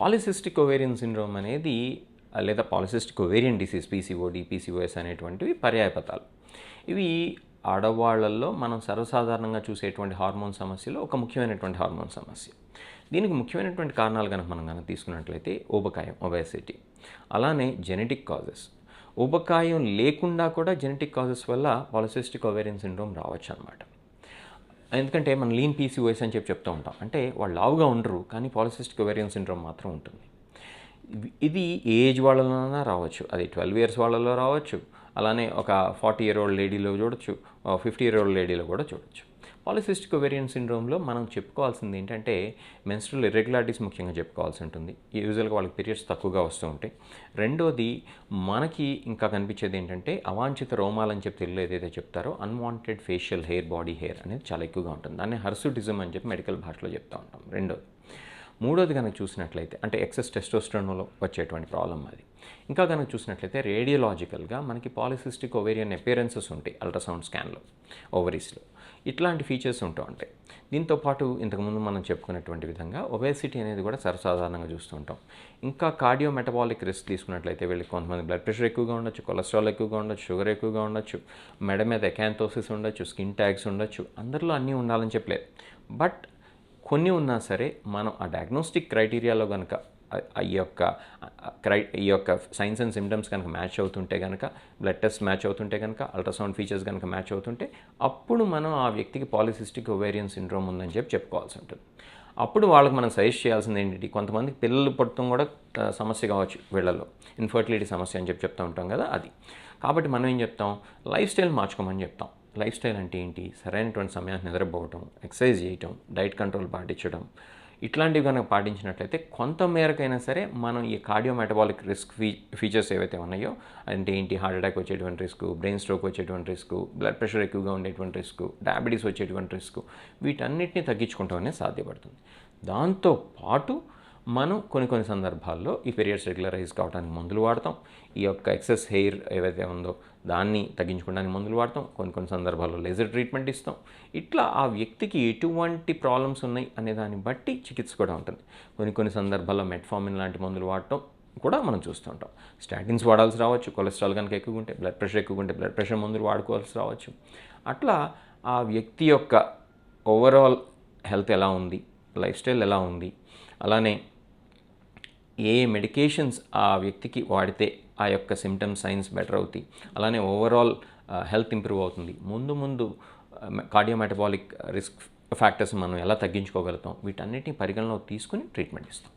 Polycystic ovarian syndrome అనేది లేదా polycystic ovarian disease PCOD, PCOS అనేటువంటివి పర్యాయపదాలు. ఇవి ఆడవాళ్ళల్లో మనం సర్వసాధారణంగా చూసేటువంటి హార్మోన్ సమస్యలో ఒక ముఖ్యమైనటువంటి హార్మోన్ సమస్య. దీనికి ముఖ్యమైనటువంటి కారణాలు కనుక మనం తీసుకున్నట్లయితే ఊబకాయం, ఒబేసిటీ, అలానే జెనెటిక్ కాజెస్. ఊబకాయం లేకుండా కూడా జెనెటిక్ కాజెస్ వల్ల పాలిసిస్టిక్ ఓవేరియన్ సిండ్రోమ్ రావచ్చు అనమాట. ఎందుకంటే మనం లీన్ పీసీఓఎస్ అని చెప్తూ ఉంటాం. అంటే వాళ్ళు లావుగా ఉండరు, కానీ పాలిసిస్టిక్ ఓవేరియన్ సిండ్రోమ్ మాత్రం ఉంటుంది. ఇది ఏజ్ వాళ్ళలోనే రావచ్చు. అది 12 ఇయర్స్ వాళ్ళలో రావచ్చు, అలానే ఒక 40 ఇయర్ ఓల్డ్ లేడీలో చూడొచ్చు, 50 ఇయర్ ఓల్డ్ లేడీలో కూడా చూడొచ్చు. పాలిసిస్టిక్ ఓవేరియన్ సిండ్రోమ్లో మనం చెప్పుకోవాల్సింది ఏంటంటే మెన్స్ట్రువల్ ఇర్రెగ్యులారిటీస్ ముఖ్యంగా చెప్పుకోవాల్సి ఉంటుంది. యూజువల్గా వాళ్ళకి పీరియడ్స్ తక్కువగా వస్తూ ఉంటాయి. రెండోది మనకి ఇంకా కనిపించేది ఏంటంటే అవాంఛిత రోమాలని చెప్పి తెలుగులో ఏదైతే చెప్తారో unwanted facial hair, body hair అనేది చాలా ఎక్కువగా ఉంటుంది. దాన్ని హర్సుటిజం అని చెప్పి మెడికల్ భాషలో చెప్తూ ఉంటాం. రెండోది. మూడోది కనుక చూసినట్లయితే అంటే ఎక్సెస్ టెస్టోస్టెరాన్లో వచ్చేటువంటి ప్రాబ్లం అది. ఇంకా కనుక చూసినట్లయితే రేడియోలాజికల్గా మనకి పాలిసిస్టిక్ ఓవేరియన్ అపియరెన్సెస్ ఉంటాయి అల్ట్రాసౌండ్ స్కాన్లో, ఓవరీస్లో. ఇట్లాంటి ఫీచర్స్ ఉంటూ ఉంటాయి. దీంతోపాటు ఇంతకుముందు మనం చెప్పుకున్నటువంటి విధంగా ఒబేసిటీ అనేది కూడా సర్వసాధారణంగా చూస్తూ ఉంటాం. ఇంకా కార్డియో మెటబాలిక్ రిస్క్ తీసుకున్నట్లయితే వీళ్ళకి కొంతమంది బ్లడ్ ప్రెషర్ ఎక్కువగా ఉండొచ్చు, కొలెస్ట్రాల్ ఎక్కువగా ఉండొచ్చు, షుగర్ ఎక్కువగా ఉండొచ్చు, మెడ మీద ఎకాంతోసిస్ ఉండొచ్చు, స్కిన్ ట్యాగ్స్ ఉండొచ్చు. అందరిలో అన్నీ ఉండాలని చెప్పలేదు. బట్ కొన్ని ఉన్నా సరే మనం ఆ డయాగ్నోస్టిక్ క్రైటీరియాలో కనుక ఈ యొక్క సైన్స్ అండ్ సిమ్టమ్స్ కనుక మ్యాచ్ అవుతుంటే కనుక, బ్లడ్ టెస్ట్ మ్యాచ్ అవుతుంటే కనుక, అల్ట్రాసౌండ్ ఫీచర్స్ కనుక మ్యాచ్ అవుతుంటే అప్పుడు మనం ఆ వ్యక్తికి పాలిసిస్టిక్ ఓవేరియన్ సిండ్రోమ్ ఉందని చెప్పుకోవాల్సి ఉంటుంది. అప్పుడు వాళ్ళకి మనం సజెస్ట్ చేయాల్సింది ఏంటి, కొంతమందికి పిల్లలు పుట్టడం కూడా సమస్య కావచ్చు, వీళ్ళలో ఇన్ఫర్టిలిటీ సమస్య అని చెప్తూ ఉంటాం కదా అది. కాబట్టి మనం ఏం చెప్తాం, లైఫ్ స్టైల్ మార్చుకోమని చెప్తాం. లైఫ్ స్టైల్ అంటే ఏంటి, సరైనటువంటి సమయానికి నిద్రపోవటం, ఎక్సర్సైజ్ చేయటం, డైట్ కంట్రోల్ పాటించడం, ఇట్లాంటివి కనుక పాటించినట్లయితే కొంత మేరకైనా సరే మనం ఈ కార్డియో మెటబాలిక్ రిస్క్ ఫీచర్స్ ఏవైతే ఉన్నాయో, అంటే ఏంటి, హార్ట్ అటాక్ వచ్చేటువంటి రిస్క్, బ్రెయిన్ స్ట్రోక్ వచ్చేటువంటి రిస్క్, బ్లడ్ ప్రెషర్ ఎక్కువగా ఉండేటువంటి రిస్క్, డయాబెటీస్ వచ్చేటువంటి రిస్క్, వీటన్నిటిని తగ్గించుకుంటాం అనేది సాధ్యపడుతుంది. దాంతోపాటు మనం కొన్ని సందర్భాల్లో ఈ పీరియడ్స్ రెగ్యులరైజ్ కావడానికి మందులు వాడతాం. ఈ యొక్క ఎక్సెస్ హెయిర్ ఏవైతే ఉందో దాన్ని తగ్గించుకోవడానికి మందులు వాడతాం. కొన్ని సందర్భాల్లో లేజర్ ట్రీట్మెంట్ ఇస్తాం. ఇట్లా ఆ వ్యక్తికి ఎటువంటి ప్రాబ్లమ్స్ ఉన్నాయి అనే దాన్ని బట్టి చికిత్స కూడా ఉంటుంది. కొన్ని సందర్భాల్లో మెట్ఫార్మిన్ లాంటి మందులు వాడటం కూడా మనం చూస్తూ ఉంటాం. స్టాటిన్స్ వాడాల్సి రావచ్చు, కొలెస్ట్రాల్ కనుక ఎక్కువ ఉంటే, బ్లడ్ ప్రెషర్ ఎక్కువ ఉంటే బ్లడ్ ప్రెషర్ మందులు వాడుకోవాల్సి రావచ్చు. అట్లా ఆ వ్యక్తి యొక్క ఓవరాల్ హెల్త్ ఎలా ఉంది, లైఫ్ స్టైల్ ఎలా ఉంది, అలానే ఏ మెడికేషన్స్ ఆ వ్యక్తికి వాడితే ఆ యొక్క సిమ్టమ్స్, సైన్స్ బెటర్ అవుతాయి, అలానే ఓవరాల్ హెల్త్ ఇంప్రూవ్ అవుతుంది, ముందు కార్డియోమెటబాలిక్ రిస్క్ ఫ్యాక్టర్స్ మనం ఎలా తగ్గించుకోగలుగుతాం, వీటన్నిటిని పరిగణలోకి తీసుకుని ట్రీట్మెంట్ ఇస్తాం.